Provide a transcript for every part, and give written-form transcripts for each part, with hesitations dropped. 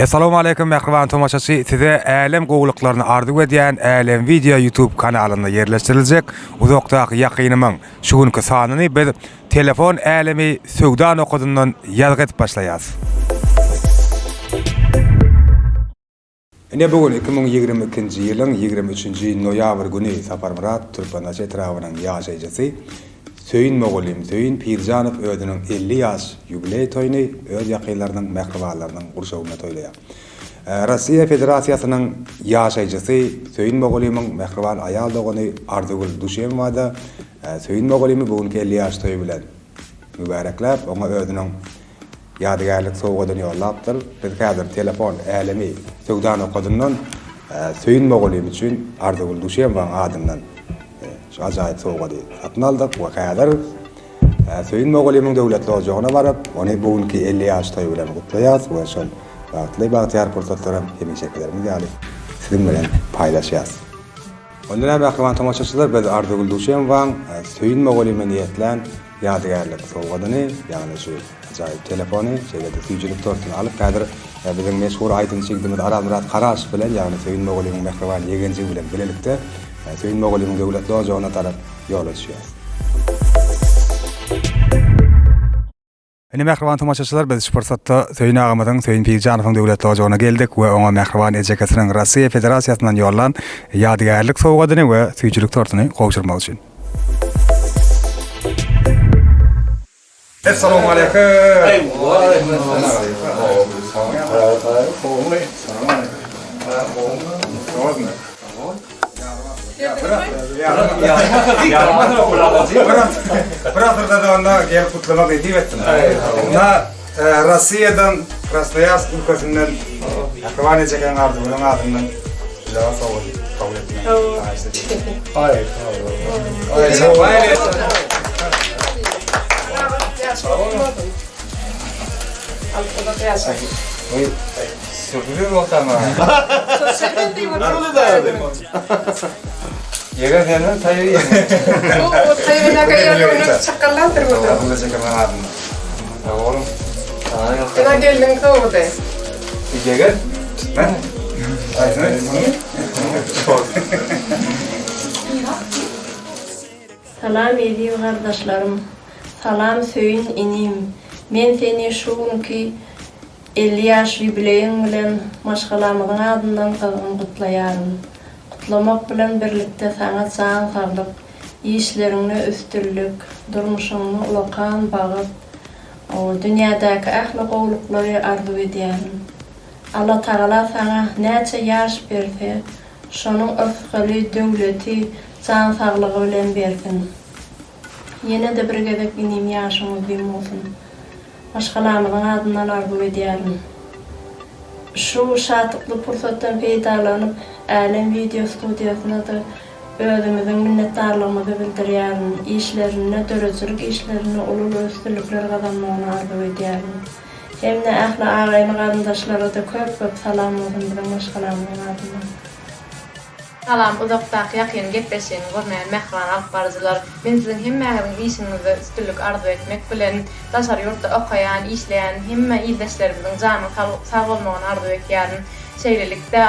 Assalamu alaykum mehribon tomoşaçy. Size Alem gowluklarını arzu edýän Alem Video YouTube kanalynda yerleşdiriljek uzakdaky ýakynymyň şu günkü sanyny biz telefon alemi söwdan okudundan ýazgyp başlaýas. Ine bugün 2022-nji ýylyň 23-nji noýabr güni Saparmurat Türkmenistan etrawynyň ýaşaýjysy Söyün Moğolim, Söyün Pirjanow özüniň 50 ýaş ýubiley toýuny öz ýakynlarynyň mähribanlarynyň gurşawyna toýlaýar. Rossiýa Federasiýasynyň ýaşaýjysy Söyün Moğolimyň mähriban aýal dogany Ardagul Duşemowa da Söyün Moğolimy bugünkü 50 ýaş toýu bilen mübareklep, oňa özüniň ýadygarlyk sowgadyny ýollapdyr. Biz häzir telefon alemi söwdan okudundan Söyün Moğolim üçin Ardagul Duşemowa adyndan şu ajaýyp sowgady satyn aldyk we häzir Söyün Moğolimyň döwletli ojagyna baryp, ony bugünkü 50 ýaş toýu bilen gutlaýas we şol bagtly pursatlarym hemişekelerimiz ýaly sizin bilen paýlaşýas. Ondan mähriban tomoşaçylar, biz Ardagul Duşemowaň Söyün Moğolimy niýetlen ýadygarlyk sowgadyny, ýagny şu ajaýyp telefony, şeýle süýjülük tortuny alyp häzir biziň meşhur aýdyn çekdimiz Aramrat Karaş bilen, ýagny Söyün Moğolimyň mähriban ýegenji bilen bilelikde Söyün Moğolimyň döwletli ojagyna tarap ýol açýar. Ine mähriban tomoşaçylar, biz şu pursatda Söyün agamyzyň Söyün Pirjanowyň döwletli ojagyna geldik we oňa mähriban ejekasiniň Rossiýa Federasiýasynyň ýollan ýadygarlyk sowgadyny we süýjülük tortuny gowşurmak üçin. Assalamu alaykum. Bırakırda da onda gel kutlamak edip ettim. Ona Rossiýadan, Krasnoyarsk ülkesinden Akvan ejeken Ardagul'un adından ilava sowgady kabul etmek. Hayır. Sürpriz oltama. Yeger senden taýy ýene. O taýynaga ýalyny çakallandyrdy. Bunu çekemen adına. Oğlum. Sana geldin sowgady. Yeger. Ben. Salam ediyor kardeşlerim. Salam Söyün inim. Men seni şu günkü 50 ýaş ýubileýiň bilen maşgalamyň adyndan gutlaýarym. Kutlamak bilen birlikde sana can saglyk, işleriňe üstünlük, durmuşyňy ulakan bagyp, o dünýädäki ähli gowluklary arzu edýärim. Allah Taala sana näçe ýaş berse, şonuň öfkeli döwleti can saglygy bilen bersin. Yine de bir gezek inim ýaşyň uzun bolsun. Maşgalamyň adyndan arzu edýärim. Şu şatykly pursatdan peýdalanyp Alem Video Studiýasyna da özümiziň minnetdarlygymyzy bildirýärim. İşlerine, döreçilik işlerine ulul üstünlükler gazanmagyny arzu edýärim. Hemde ähli agaýyn garyndaşlara da köp salam bolsun bilen maşgalamyň adyndan. Salam, uzakdaky ýakyn gepleşen görmeýän mähriban alpbarjylar. Men siziň hemmäňiziň işiniňizde üstünlük arzu etmek bilen daşar ýurtda okaýan, işleýän hemme ýyldaşlarymyzyň janyny sag bolmagyny arzu etýärim. Şeýlelikde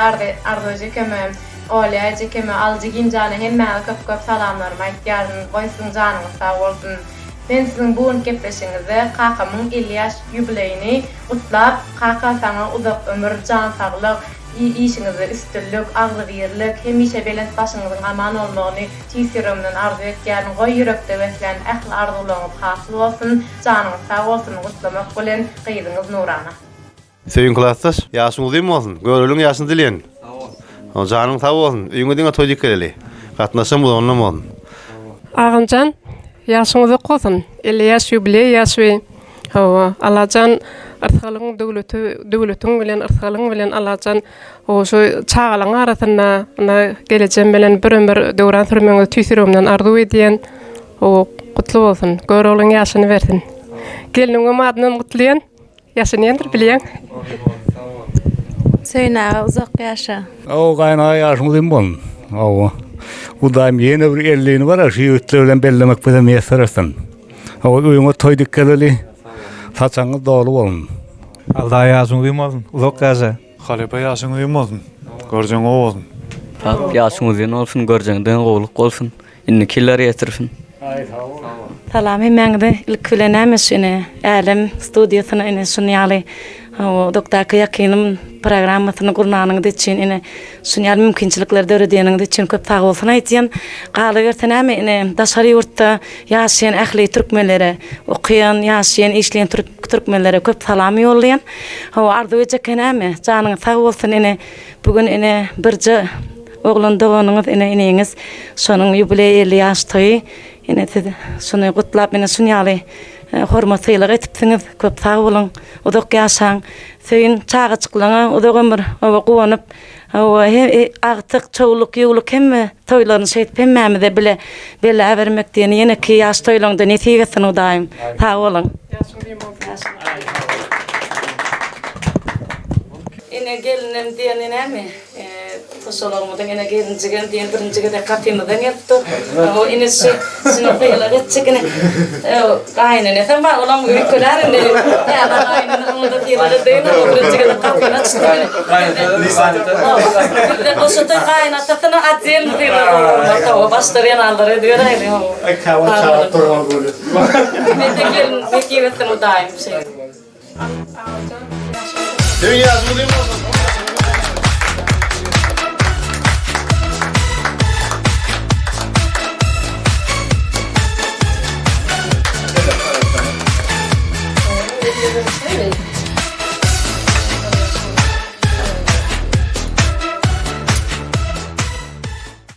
arzu ejekeme, Olya ejekeme, aljygyn jany hemmäňe köp salamlarymı aýtýarym. Goýsun janyňyz sag bolsun. Men siziň bu gepleşiňizde kakamyň 50 ýaş ýubileyini gutlap, kaka saňa uzak ömür, jan saglyk, işiniňizde üstünlük, agzybirlik, hemişe belent başyňyzyň aman bolmagyny tüýsürümden arzu etýärim. Goý ýürekde beslen ähli arzularyňyz hasyl bolsun, janyňyz sag bolsun gutlamak bilen gyýdyňyz Nurana. Söyün klassdaş, ýaşyň uzun bolsun, görüliň ýaşyny dileýän. O janyň sag bolsun, öýüňe diňe toý keleli. Gatnaşam bolanyň bolsun. Ağamcan, ýaşyň uzak bolsun. 50 ýaş ýubiley ýaşy. Alajan arsalyň döwletiň bilen arsalyň bilen alajan o şu çağalaň arasynda gelejem bilen bir döwran sürmeňi tüýsürümden arzu edýän o gutly bolsun, görüliň ýaşyny bersin. Geliniň adyndan gutlaýan, ýaşyny ýendir bilýän. Söyün ağa uzak yaşa. O gaýna ýaşyň uzun bolsun. Ava. O daim yeni bir elliğini var, şu ütlerden bellemek bize mesarasın. Ava uyuma toyduk geleli, saçanı dolu olun. Allah yaşın duymazsın. Uzak gaza. Halepe yaşın uyumazsın. Göreceğin o olsun. Yaşın uzun olsun, göreceğinden qoğuluk olsun. İnni killer yetirsin. Salam, hemen ilk bilenemiş ine Alam studiyasına ine sunyali. O doktor yakinim programmasını gurnanın için ine sunyal mümkinçilikler döredenin için köp sağ olsun aytyan. Qalı gertenäme ine daşary ýurtda ýaşaýan ähli türkmenlere, okuyan, ýaşaýan, işleýän türkmenlere köp salam ýollaýan. O arzu ejekenäme janyň sağ bolsun ine bugün ine birje oğlan doğanınız ine ineğiniz şonun jubiley 50 ýaş toýy. Ine sizi şunu gutlap mene sunyaly hormatsyla etipsiňiz. Köp sag bolun. Odak ýaşaň. Söýün çağa çyklaňa odak ömür gowanyp agtyk çoğuluk ýugluk hemme toýlaryny şeýip hemmämize bile bermek diýeni ýene ki ýaş toýlaňda netigesin o daim. Sag bolun. Ine gelinem diýeni näme? Toşolagmydan ine gelinjigen diýen birinjige de kapymydan gelipdi. O ine sinopyla geçikine. Gaýnene sen bar olam ýüklerini. Ya gaýnene onda diýerler diýen o birinjige de kapyna çykdy. O şoto gaýna tatna atjel diýerler. O başlaryň aldary diýerler. Kawa turma bolýar. Men de gelin mekiwetden o daim şey. Dünya zulüm olsun.